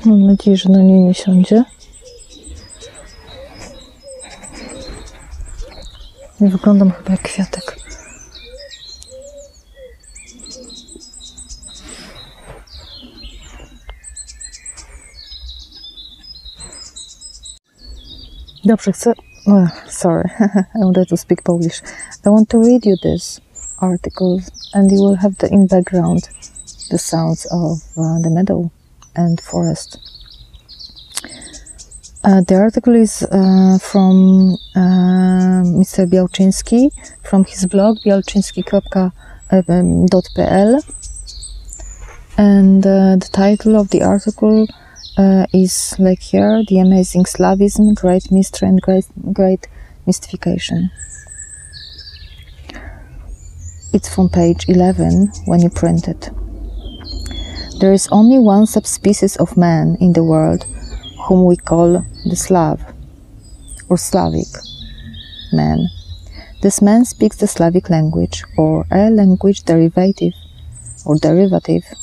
Mam nadzieję, że na niej nie siądzie. Nie wyglądam chyba jak kwiatek. Dobrze, chcę... sorry, I wanted to speak Polish. I want to read you this article and you will have in background the sounds of the meadow and forest. The article is from Mr. Bialczynski, from his blog bialczynski.pl, and the title of the article is like here: The Amazing Slavism, Great Mystery and Great Mystification. It's from page 11 when you print it. There is only one subspecies of man in the world whom we call the Slav, or Slavic man. This man speaks the Slavic language, or a language derivative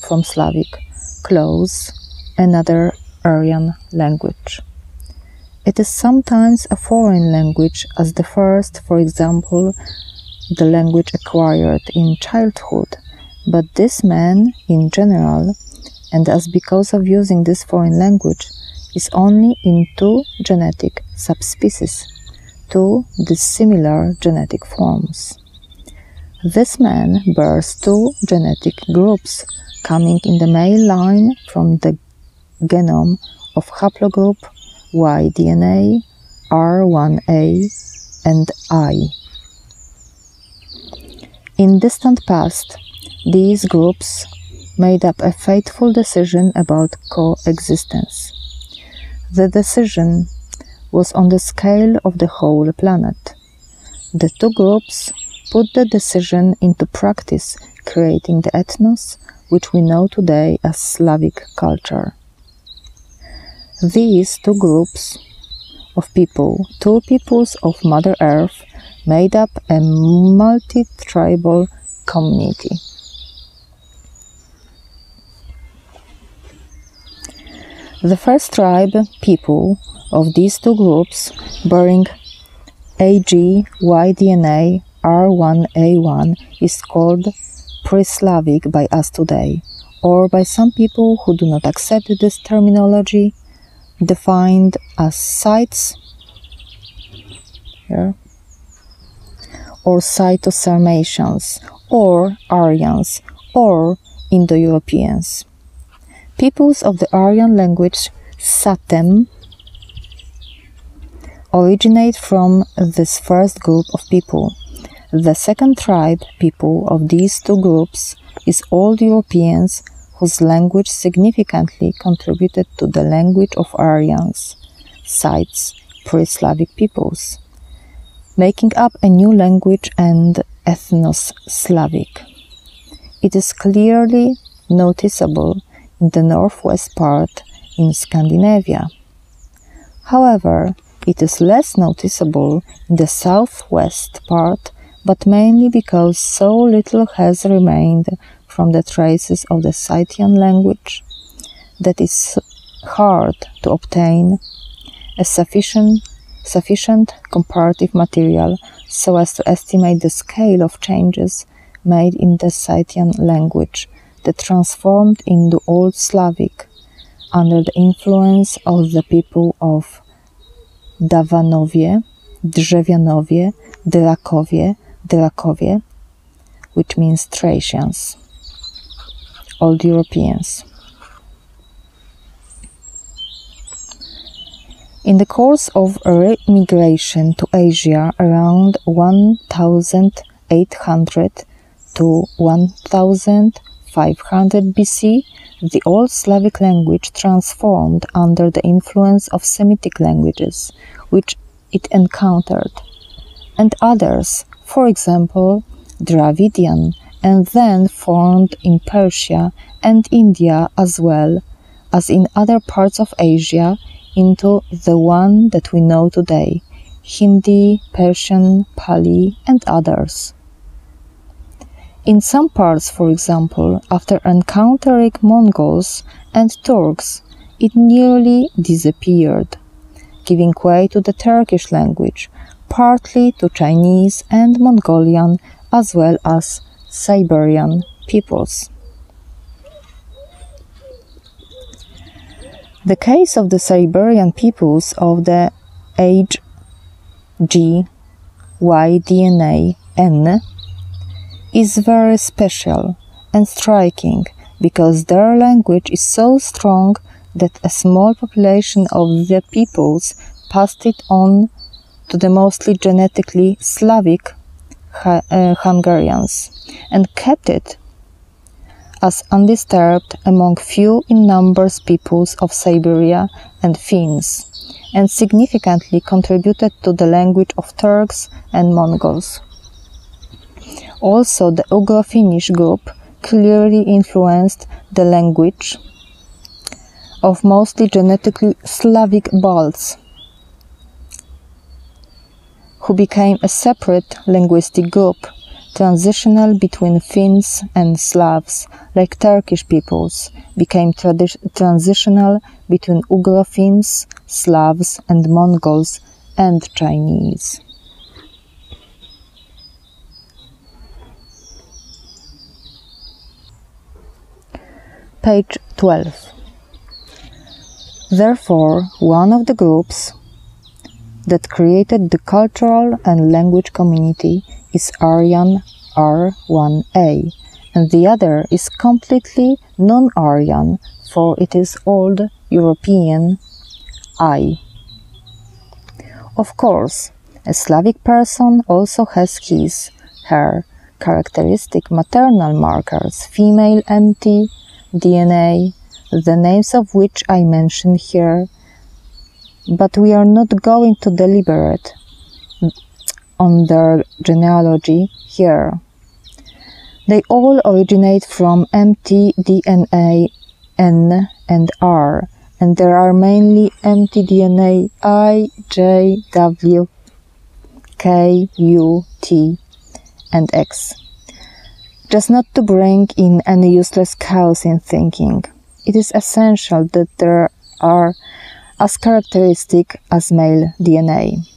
from Slavic, close another Aryan language. It is sometimes a foreign language, as the first, for example, the language acquired in childhood, but this man in general, and as because of using this foreign language, is only in two genetic subspecies, two dissimilar genetic forms. This man bears two genetic groups coming in the male line from the genome of haplogroup Y DNA, R1A and I. In distant past, these groups made up a fateful decision about coexistence. The decision was on the scale of the whole planet. The two groups put the decision into practice, creating the ethnos which we know today as Slavic culture. These two groups of people, two peoples of Mother Earth, made up a multi-tribal community. The first tribe people of these two groups, bearing AG, Y-DNA, R1A1, is called pre-Slavic by us today, or by some people who do not accept this terminology, defined as Scythes, here, or Cyto-Sarmatians, or Aryans, or Indo-Europeans. Peoples of the Aryan language Satem originate from this first group of people. The second tribe people of these two groups is Old Europeans, whose language significantly contributed to the language of Aryans, Scythes, pre-Slavic peoples, making up a new language and ethnos Slavic. It is clearly noticeable in the northwest part in Scandinavia. However, it is less noticeable in the southwest part, but mainly because so little has remained from the traces of the Scythian language that it's hard to obtain a sufficient comparative material so as to estimate the scale of changes made in the Scythian language that transformed into Old Slavic under the influence of the people of Dawanowie, Drzewianowie, Drakowie, which means Thracians, Old Europeans. In the course of remigration to Asia around 1800 to 1500 BC, the Old Slavic language transformed under the influence of Semitic languages, which it encountered, and others, for example, Dravidian, and then formed in Persia and India as well as in other parts of Asia into the one that we know today, Hindi, Persian, Pali, and others. In some parts, for example, after encountering Mongols and Turks it nearly disappeared, giving way to the Turkish language, partly to Chinese and Mongolian as well as Siberian peoples. The case of the Siberian peoples of the age G, Y DNA N is very special and striking because their language is so strong that a small population of the peoples passed it on to the mostly genetically Slavic Hungarians and kept it as undisturbed among few in numbers peoples of Siberia and Finns, and significantly contributed to the language of Turks and Mongols. Also, the Ugro-Finnish group clearly influenced the language of mostly genetically Slavic Balts, who became a separate linguistic group, transitional between Finns and Slavs, like Turkish peoples, became transitional between Ugro-Finns, Slavs and Mongols and Chinese. Page 12. Therefore, one of the groups that created the cultural and language community is Aryan R1A, and the other is completely non-Aryan, for it is Old European I. Of course, a Slavic person also has her characteristic maternal markers, female MT, DNA, the names of which I mention here, but we are not going to deliberate on their genealogy here. They all originate from mtDNA N and R, and there are mainly mtDNA I, J, W, K, U, T, and X. Just not to bring in any useless chaos in thinking, it is essential that there are as characteristic as male DNA.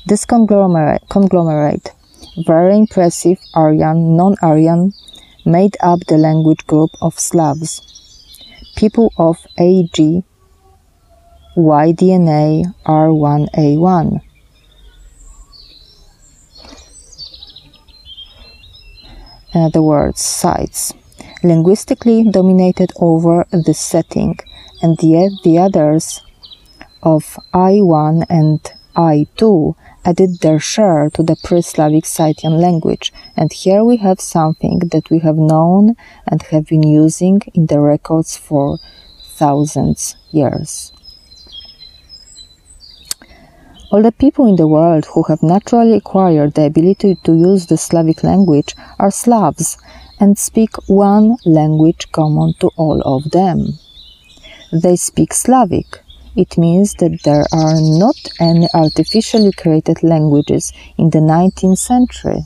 This conglomerate, very impressive Aryan, non-Aryan, made up the language group of Slavs, people of AG, Y DNA R1A1. In other words, sites, linguistically dominated over this setting, and yet the others of I1 and I2 added their share to the pre-Slavic Scythian language, and here we have something that we have known and have been using in the records for thousands of years. All the people in the world who have naturally acquired the ability to use the Slavic language are Slavs and speak one language common to all of them. They speak Slavic. It means that there are not any artificially created languages in the 19th century.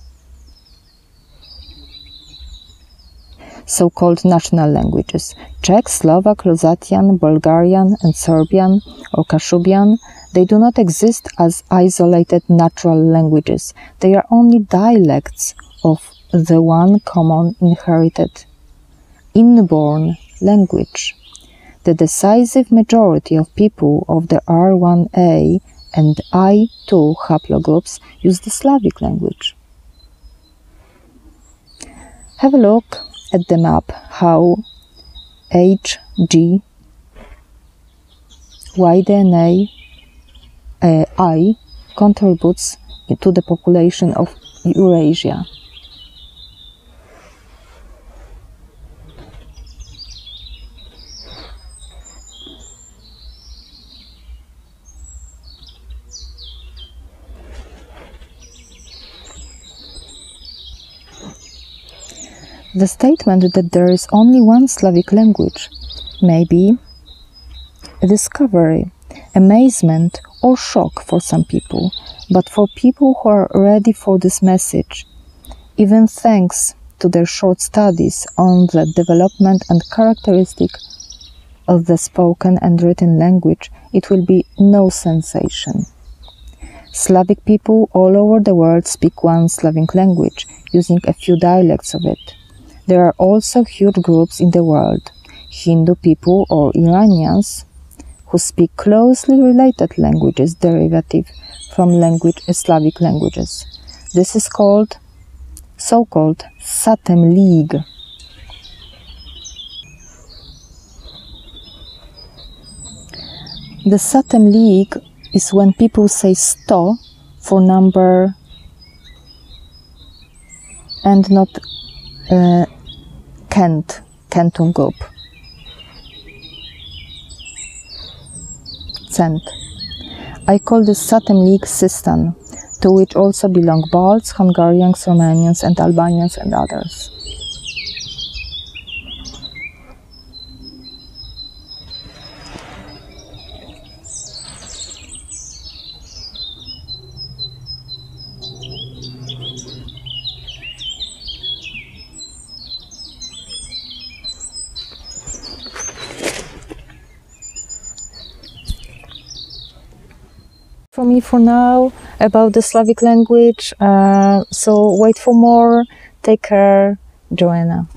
So-called national languages, Czech, Slovak, Lusatian, Bulgarian and Serbian or Kashubian, they do not exist as isolated natural languages. They are only dialects of the one common inherited, inborn language. The decisive majority of people of the R1A and I2 haplogroups use the Slavic language. Have a look at the map how HG, YDNA, I contributes to the population of Eurasia. The statement that there is only one Slavic language may be a discovery, amazement or shock for some people, but for people who are ready for this message, even thanks to their short studies on the development and characteristic of the spoken and written language, it will be no sensation. Slavic people all over the world speak one Slavic language, using a few dialects of it. There are also huge groups in the world, Hindu people or Iranians, who speak closely related languages derivative from Slavic languages. This is called so-called Satem League. The Satem League is when people say sto for number and not kentum group. Cent. I call this Satem League system, to which also belong Balts, Hungarians, Romanians and Albanians and others. From me for now about the Slavic language, so wait for more. Take care, Joanna.